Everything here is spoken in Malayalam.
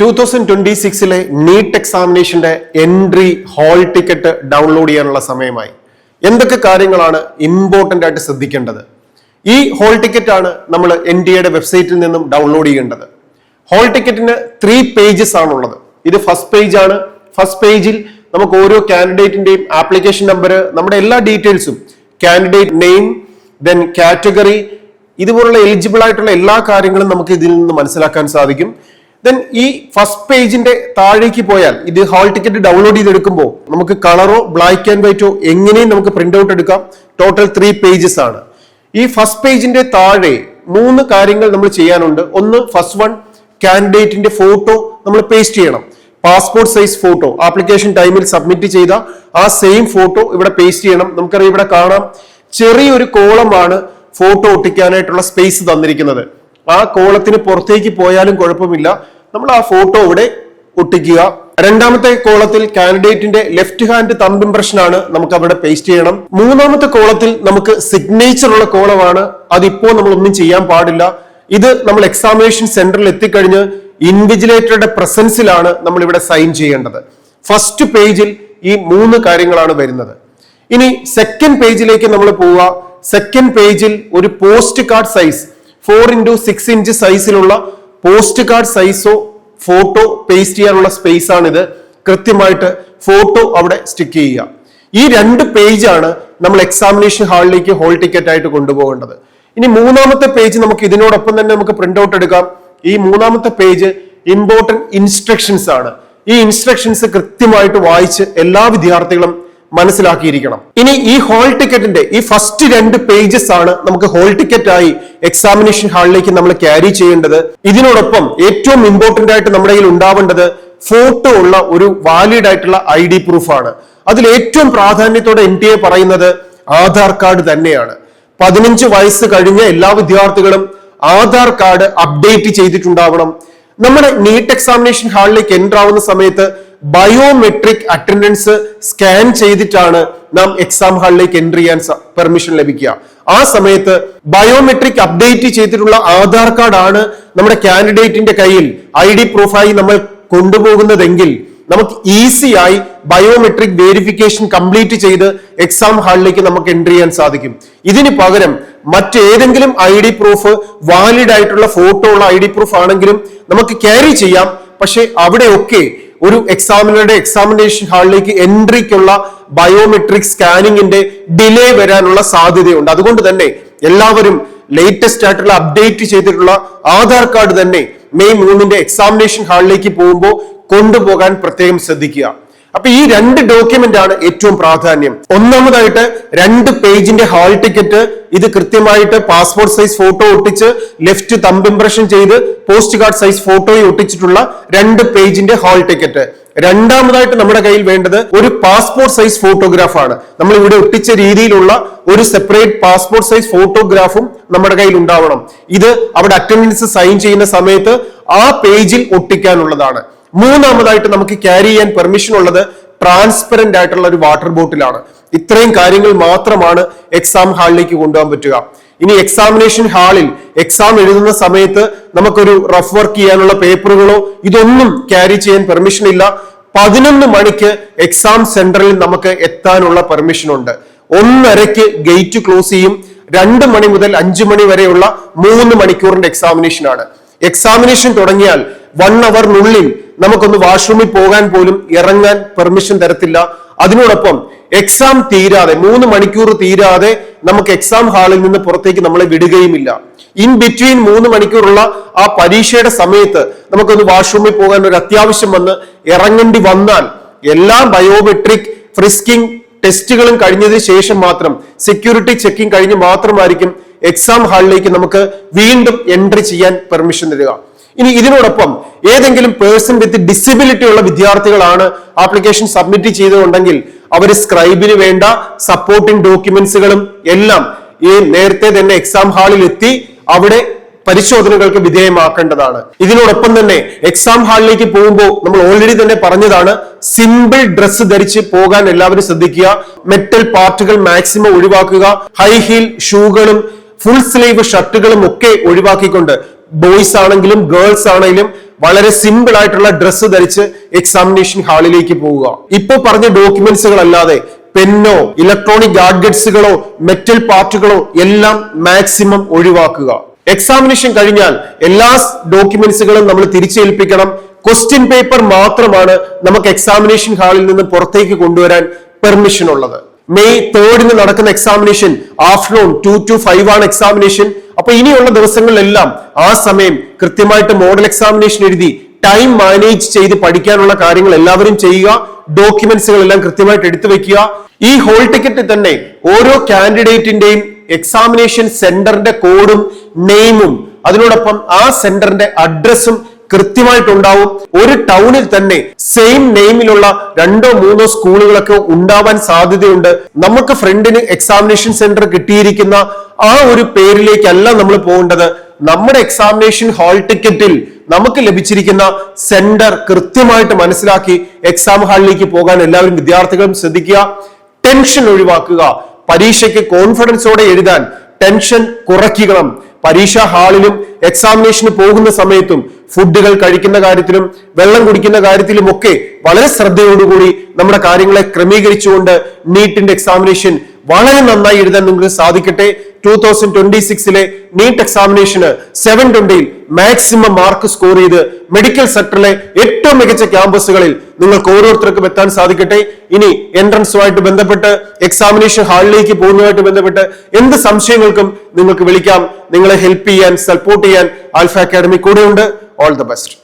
2026 നീറ്റ് എക്സാമിനേഷന്റെ എൻട്രി ഹാൾ ടിക്കറ്റ് ഡൗൺലോഡ് ചെയ്യാനുള്ള സമയമായി. എന്തൊക്കെ കാര്യങ്ങളാണ് ഇമ്പോർട്ടന്റ് ആയിട്ട് ശ്രദ്ധിക്കേണ്ടത്? ഈ ഹാൾ ടിക്കറ്റ് ആണ് നമ്മൾ NTA വെബ്സൈറ്റിൽ നിന്നും ഡൗൺലോഡ് ചെയ്യേണ്ടത്. ഹാൾ ടിക്കറ്റിന് 3 പേജസ് ആണുള്ളത്. ഇത് ഫസ്റ്റ് പേജ് ആണ്. ഫസ്റ്റ് പേജിൽ നമുക്ക് ഓരോ കാൻഡിഡേറ്റിന്റെയും ആപ്ലിക്കേഷൻ നമ്പർ, നമ്മുടെ എല്ലാ ഡീറ്റെയിൽസും, കാൻഡിഡേറ്റ് നെയിം, ദെൻ കാറ്റഗറി, ഇതുപോലുള്ള എലിജിബിൾ ആയിട്ടുള്ള എല്ലാ കാര്യങ്ങളും നമുക്ക് ഇതിൽ നിന്ന് മനസ്സിലാക്കാൻ സാധിക്കും. ദെൻ ഈ ഫസ്റ്റ് പേജിന്റെ താഴേക്ക് പോയാൽ ഇത് ഹാൾ ടിക്കറ്റ് ഡൗൺലോഡ് ചെയ്തെടുക്കുമ്പോൾ നമുക്ക് കളറോ ബ്ലാക്ക് ആൻഡ് വൈറ്റോ എങ്ങനെയും നമുക്ക് പ്രിന്റ് ഔട്ട് എടുക്കാം. ടോട്ടൽ 3 പേജസ് ആണ്. ഈ ഫസ്റ്റ് പേജിന്റെ താഴെ 3 കാര്യങ്ങൾ നമ്മൾ ചെയ്യാനുണ്ട്. ഒന്ന്, ഫസ്റ്റ് വൺ, കാൻഡിഡേറ്റിന്റെ ഫോട്ടോ നമ്മൾ പേസ്റ്റ് ചെയ്യണം. പാസ്പോർട്ട് സൈസ് ഫോട്ടോ ആപ്ലിക്കേഷൻ ടൈമിൽ സബ്മിറ്റ് ചെയ്ത ആ സെയിം ഫോട്ടോ ഇവിടെ പേസ്റ്റ് ചെയ്യണം. നമുക്കറിയാം, ഇവിടെ കാണാം ചെറിയൊരു കോളമാണ് ഫോട്ടോ ഒട്ടിക്കാനായിട്ടുള്ള സ്പേസ് തന്നിരിക്കുന്നത്. ആ കോളത്തിന് പുറത്തേക്ക് പോയാലും കുഴപ്പമില്ല, നമ്മൾ ആ ഫോട്ടോ ഇവിടെ ഒട്ടിക്കുക. രണ്ടാമത്തെ കോളത്തിൽ കാൻഡിഡേറ്റിന്റെ ലെഫ്റ്റ് ഹാൻഡ് തമ്പ് ഇംപ്രഷൻ ആണ്, നമുക്ക് അവിടെ പേസ്റ്റ് ചെയ്യണം. മൂന്നാമത്തെ കോളത്തിൽ നമുക്ക് സിഗ്നേച്ചർ ഉള്ള കോളമാണ്, അതിപ്പോ നമ്മൾ ഒന്നും ചെയ്യാൻ പാടില്ല. ഇത് നമ്മൾ എക്സാമിനേഷൻ സെന്ററിൽ എത്തിക്കഴിഞ്ഞ് ഇൻവിജിലേറ്ററുടെ പ്രസൻസിലാണ് നമ്മൾ ഇവിടെ സൈൻ ചെയ്യേണ്ടത്. ഫസ്റ്റ് പേജിൽ ഈ 3 കാര്യങ്ങളാണ് വരുന്നത്. ഇനി സെക്കൻഡ് പേജിലേക്ക് നമ്മൾ പോവുക. സെക്കൻഡ് പേജിൽ ഒരു post card size 4x6 inch സൈസിലുള്ള പോസ്റ്റ് കാർഡ് സൈസോ ഫോട്ടോ പേസ്റ്റ് ചെയ്യാനുള്ള സ്പേസ് ആണിത്. കൃത്യമായിട്ട് ഫോട്ടോ അവിടെ സ്റ്റിക്ക് ചെയ്യുക. ഈ 2 പേജാണ് നമ്മൾ എക്സാമിനേഷൻ ഹാളിലേക്ക് ഹാൾ ടിക്കറ്റ് ആയിട്ട് കൊണ്ടുപോകേണ്ടത്. ഇനി മൂന്നാമത്തെ പേജ് നമുക്ക് ഇതിനോടൊപ്പം തന്നെ നമുക്ക് പ്രിന്റ് ഔട്ട് എടുക്കാം. ഈ മൂന്നാമത്തെ പേജ് ഇമ്പോർട്ടന്റ് ഇൻസ്ട്രക്ഷൻസ് ആണ്. ഈ ഇൻസ്ട്രക്ഷൻസ് കൃത്യമായിട്ട് വായിച്ച് എല്ലാ വിദ്യാർത്ഥികളും മനസ്സിലാക്കിയിരിക്കണം. ഇനി ഈ ഹാൾ ടിക്കറ്റിന്റെ ഈ ഫസ്റ്റ് 2 പേജസ് ആണ് നമുക്ക് ഹാൾ ടിക്കറ്റ് ആയി എക്സാമിനേഷൻ ഹാളിലേക്ക് നമ്മൾ ക്യാരി ചെയ്യേണ്ടത്. ഇതിനോടൊപ്പം ഏറ്റവും ഇമ്പോർട്ടന്റ് ആയിട്ട് നമ്മുടെ കയ്യിൽ ഉണ്ടാവേണ്ടത് ഫോട്ടോ ഉള്ള ഒരു വാലിഡ് ആയിട്ടുള്ള ID പ്രൂഫ് ആണ്. അതിൽ ഏറ്റവും പ്രാധാന്യത്തോടെ NTA പറയുന്നത് ആധാർ കാർഡ് തന്നെയാണ്. 15 വയസ്സ് കഴിഞ്ഞ എല്ലാ വിദ്യാർത്ഥികളും ആധാർ കാർഡ് അപ്ഡേറ്റ് ചെയ്തിട്ടുണ്ടാവണം. നമ്മുടെ നീറ്റ് എക്സാമിനേഷൻ ഹാളിലേക്ക് എൻ്റർ ആവുന്ന സമയത്ത് ബയോമെട്രിക് അറ്റൻഡൻസ് സ്കാൻ ചെയ്തിട്ടാണ് നാം എക്സാം ഹാളിലേക്ക് എൻ്റർ ചെയ്യാൻ പെർമിഷൻ ലഭിക്കുക. ആ സമയത്ത് ബയോമെട്രിക് അപ്ഡേറ്റ് ചെയ്തിട്ടുള്ള ആധാർ കാർഡ് ആണ് നമ്മുടെ കാൻഡിഡേറ്റിന്റെ കയ്യിൽ ID പ്രൂഫായി നമ്മൾ കൊണ്ടുപോകുന്നതെങ്കിൽ നമുക്ക് ഈസിയായി ബയോമെട്രിക് വെരിഫിക്കേഷൻ കംപ്ലീറ്റ് ചെയ്ത് എക്സാം ഹാളിലേക്ക് നമുക്ക് എൻ്റർ ചെയ്യാൻ സാധിക്കും. ഇതിന് പകരം മറ്റേതെങ്കിലും ID പ്രൂഫ്, വാലിഡ് ആയിട്ടുള്ള ഫോട്ടോ ഉള്ള ID പ്രൂഫ് ആണെങ്കിലും നമുക്ക് ക്യാരി ചെയ്യാം. പക്ഷെ അവിടെയൊക്കെ ഒരു എക്സാമിനറുടെ എക്സാമിനേഷൻ ഹാളിലേക്ക് എൻട്രിക്കുള്ള ബയോമെട്രിക് സ്കാനിങ്ങിന്റെ ഡിലേ വരാനുള്ള സാധ്യതയുണ്ട്. അതുകൊണ്ട് തന്നെ എല്ലാവരും ലേറ്റസ്റ്റ് ആയിട്ടുള്ള അപ്ഡേറ്റ് ചെയ്തിട്ടുള്ള ആധാർ കാർഡ് തന്നെ മെയ് 3 എക്സാമിനേഷൻ ഹാളിലേക്ക് പോകുമ്പോൾ കൊണ്ടുപോകാൻ പ്രത്യേകം ശ്രദ്ധിക്കുക. അപ്പൊ ഈ 2 ഡോക്യുമെന്റ് ആണ് ഏറ്റവും പ്രാധാന്യം. ഒന്നാമതായിട്ട് 2 പേജിന്റെ ഹാൾ ടിക്കറ്റ്. ഇത് കൃത്യമായിട്ട് പാസ്പോർട്ട് സൈസ് ഫോട്ടോ ഒട്ടിച്ച് ലെഫ്റ്റ് തമ്പ് ഇംപ്രഷൻ ചെയ്ത് പോസ്റ്റ് കാർഡ് സൈസ് ഫോട്ടോയും ഒട്ടിച്ചിട്ടുള്ള 2 പേജിന്റെ ഹാൾ ടിക്കറ്റ്. രണ്ടാമതായിട്ട് നമ്മുടെ കയ്യിൽ വേണ്ടത് ഒരു പാസ്പോർട്ട് സൈസ് ഫോട്ടോഗ്രാഫ് ആണ്. നമ്മൾ ഇവിടെ ഒട്ടിച്ച രീതിയിലുള്ള ഒരു സെപ്പറേറ്റ് പാസ്പോർട്ട് സൈസ് ഫോട്ടോഗ്രാഫും നമ്മുടെ കയ്യിൽ ഉണ്ടാവണം. ഇത് അവിടെ അറ്റൻഡൻസ് സൈൻ ചെയ്യുന്ന സമയത്ത് ആ പേജിൽ ഒട്ടിക്കാനുള്ളതാണ്. മൂന്നാമതായിട്ട് നമുക്ക് ക്യാരി ചെയ്യാൻ പെർമിഷൻ ഉള്ളത് ട്രാൻസ്പെറന്റ് ആയിട്ടുള്ള ഒരു വാട്ടർ ബോട്ടിലാണ്. ഇത്രയും കാര്യങ്ങൾ മാത്രമാണ് എക്സാം ഹാളിലേക്ക് കൊണ്ടുപോകാൻ പറ്റുക. ഇനി എക്സാമിനേഷൻ ഹാളിൽ എക്സാം എഴുതുന്ന സമയത്ത് നമുക്കൊരു റഫ് വർക്ക് ചെയ്യാനുള്ള പേപ്പറുകളോ ഇതൊന്നും ക്യാരി ചെയ്യാൻ പെർമിഷൻ ഇല്ല. 11 മണിക്ക് എക്സാം സെന്ററിൽ നമുക്ക് എത്താനുള്ള പെർമിഷൻ ഉണ്ട്. 1:30 ഗേറ്റ് ക്ലോസ് ചെയ്യും. 2 മണി മുതൽ 5 മണി വരെയുള്ള 3 മണിക്കൂറിന്റെ എക്സാമിനേഷൻ ആണ്. എക്സാമിനേഷൻ തുടങ്ങിയാൽ 1 അവറിനുള്ളിൽ നമുക്കൊന്ന് വാഷ്റൂമിൽ പോകാൻ പോലും ഇറങ്ങാൻ പെർമിഷൻ തരത്തില്ല. അതിനോടൊപ്പം എക്സാം തീരാതെ 3 മണിക്കൂർ തീരാതെ നമുക്ക് എക്സാം ഹാളിൽ നിന്ന് പുറത്തേക്ക് നമ്മളെ വിടുകയുമില്ല. ഇൻ ബിറ്റ്വീൻ 3 മണിക്കൂറുള്ള ആ പരീക്ഷയുടെ സമയത്ത് നമുക്കൊന്ന് വാഷ്റൂമിൽ പോകാൻ ഒരു അത്യാവശ്യം വന്ന് ഇറങ്ങേണ്ടി വന്നാൽ എല്ലാ ബയോമെട്രിക് ഫ്രിസ്കിംഗ് ടെസ്റ്റുകളും കഴിഞ്ഞതിന് ശേഷം മാത്രം, സെക്യൂരിറ്റി ചെക്കിംഗ് കഴിഞ്ഞ് മാത്രമായിരിക്കും എക്സാം ഹാളിലേക്ക് നമുക്ക് വീണ്ടും എൻട്രി ചെയ്യാൻ പെർമിഷൻ തരിക. ഇനി ഇതിനോടൊപ്പം ഏതെങ്കിലും പേഴ്സൺ വിത്ത് ഡിസബിലിറ്റി ഉള്ള വിദ്യാർത്ഥികളാണ് ആപ്ലിക്കേഷൻ സബ്മിറ്റ് ചെയ്തിട്ടുണ്ടെങ്കിൽ അവർ സ്ക്രൈബിന് വേണ്ട സപ്പോർട്ടിംഗ് ഡോക്യുമെന്റ്സുകളും എല്ലാം ഈ നേരത്തെ തന്നെ എക്സാം ഹാളിൽ എത്തി അവിടെ പരിശോധനകൾക്ക് വിധേയമാക്കേണ്ടതാണ്. ഇതിനോടൊപ്പം തന്നെ എക്സാം ഹാളിലേക്ക് പോകുമ്പോൾ നമ്മൾ ഓൾറെഡി തന്നെ പറഞ്ഞതാണ്, സിമ്പിൾ ഡ്രസ്സ് ധരിച്ച് പോകാൻ എല്ലാവരും ശ്രദ്ധിക്കുക. മെറ്റൽ പാർട്ടുകൾ മാക്സിമം ഒഴിവാക്കുക. ഹൈ ഹീൽ ഷൂകളും ഫുൾ സ്ലീവ് ഷർട്ടുകളും ഒക്കെ ഒഴിവാക്കിക്കൊണ്ട് ബോയ്സ് ആണെങ്കിലും ഗേൾസ് ആണെങ്കിലും വളരെ സിമ്പിൾ ആയിട്ടുള്ള ഡ്രസ്സ് ധരിച്ച് എക്സാമിനേഷൻ ഹാളിലേക്ക് പോവുക. ഇപ്പൊ പറഞ്ഞ ഡോക്യുമെന്റ്സുകൾ അല്ലാതെ പെന്നോ ഇലക്ട്രോണിക് ഗാഡ്ജറ്റ്സുകളോ മെറ്റൽ പാർട്ടുകളോ എല്ലാം മാക്സിമം ഒഴിവാക്കുക. എക്സാമിനേഷൻ കഴിഞ്ഞാൽ എല്ലാ ഡോക്യുമെന്റ്സുകളും നമ്മൾ തിരിച്ചേൽപ്പിക്കണം. ക്വസ്റ്റ്യൻ പേപ്പർ മാത്രമാണ് നമുക്ക് എക്സാമിനേഷൻ ഹാളിൽ നിന്ന് പുറത്തേക്ക് കൊണ്ടുവരാൻ പെർമിഷൻ ഉള്ളത്. മെയ് 3 നടക്കുന്ന എക്സാമിനേഷൻ ആഫ്റ്റർനൂൺ 2 to 5 ആണ് എക്സാമിനേഷൻ. അപ്പൊ ഇനിയുള്ള ദിവസങ്ങളിലെല്ലാം ആ സമയം കൃത്യമായിട്ട് മോഡൽ എക്സാമിനേഷൻ എഴുതി ടൈം മാനേജ് ചെയ്ത് പഠിക്കാനുള്ള കാര്യങ്ങൾ എല്ലാവരും ചെയ്യുക. ഡോക്യുമെന്റ്സുകൾ എല്ലാം കൃത്യമായിട്ട് എടുത്തു വെക്കുക. ഈ ഹോൾ ടിക്കറ്റ് തന്നെ ഓരോ കാൻഡിഡേറ്റിന്റെയും എക്സാമിനേഷൻ സെന്ററിന്റെ കോഡും നെയിമും അതിനോടൊപ്പം ആ സെന്ററിന്റെ അഡ്രസ്സും കൃത്യമായിട്ടുണ്ടാവും. ഒരു ടൗണിൽ തന്നെ സെയിം നെയിമിലുള്ള 2 or 3 സ്കൂളുകളൊക്കെ ഉണ്ടാവാൻ സാധ്യതയുണ്ട്. നമുക്ക് ഫ്രണ്ടിന് എക്സാമിനേഷൻ സെന്റർ കിട്ടിയിരിക്കുന്ന ആ ഒരു പേരിലേക്കല്ല നമ്മൾ പോകേണ്ടത്. നമ്മുടെ എക്സാമിനേഷൻ ഹാൾ ടിക്കറ്റിൽ നമുക്ക് ലഭിച്ചിരിക്കുന്ന സെന്റർ കൃത്യമായിട്ട് മനസ്സിലാക്കി എക്സാം ഹാളിലേക്ക് പോകാൻ എല്ലാവരും വിദ്യാർത്ഥികളും ശ്രദ്ധിക്കുക. ടെൻഷൻ ഒഴിവാക്കുക. പരീക്ഷയ്ക്ക് കോൺഫിഡൻസോടെ എഴുതാൻ ടെൻഷൻ കുറയ്ക്കണം. പരീക്ഷാ ഹാളിലും എക്സാമിനേഷന് പോകുന്ന സമയത്തും ഫുഡുകൾ കഴിക്കുന്ന കാര്യത്തിലും വെള്ളം കുടിക്കുന്ന കാര്യത്തിലും ഒക്കെ വളരെ ശ്രദ്ധയോടുകൂടി നമ്മുടെ കാര്യങ്ങളെ ക്രമീകരിച്ചുകൊണ്ട് നീറ്റിന്റെ എക്സാമിനേഷൻ വളരെ നന്നായി എഴുതാൻ നിങ്ങൾക്ക് സാധിക്കട്ടെ. 2026 നീറ്റ് എക്സാമിനേഷന് 720 മാക്സിമം മാർക്ക് സ്കോർ ചെയ്ത് മെഡിക്കൽ സെക്ടറിലെ ഏറ്റവും മികച്ച ക്യാമ്പസുകളിൽ നിങ്ങൾക്ക് ഓരോരുത്തർക്കും എത്താൻ സാധിക്കട്ടെ. ഇനി എൻട്രൻസുമായിട്ട് ബന്ധപ്പെട്ട് എക്സാമിനേഷൻ ഹാളിലേക്ക് പോകുന്നതുമായിട്ട് ബന്ധപ്പെട്ട് എന്ത് സംശയങ്ങൾക്കും നിങ്ങൾക്ക് വിളിക്കാം. നിങ്ങളെ ഹെൽപ്പ് ചെയ്യാൻ സപ്പോർട്ട് ചെയ്യാൻ ആൽഫ അക്കാഡമി കൂടെയുണ്ട്. All the best.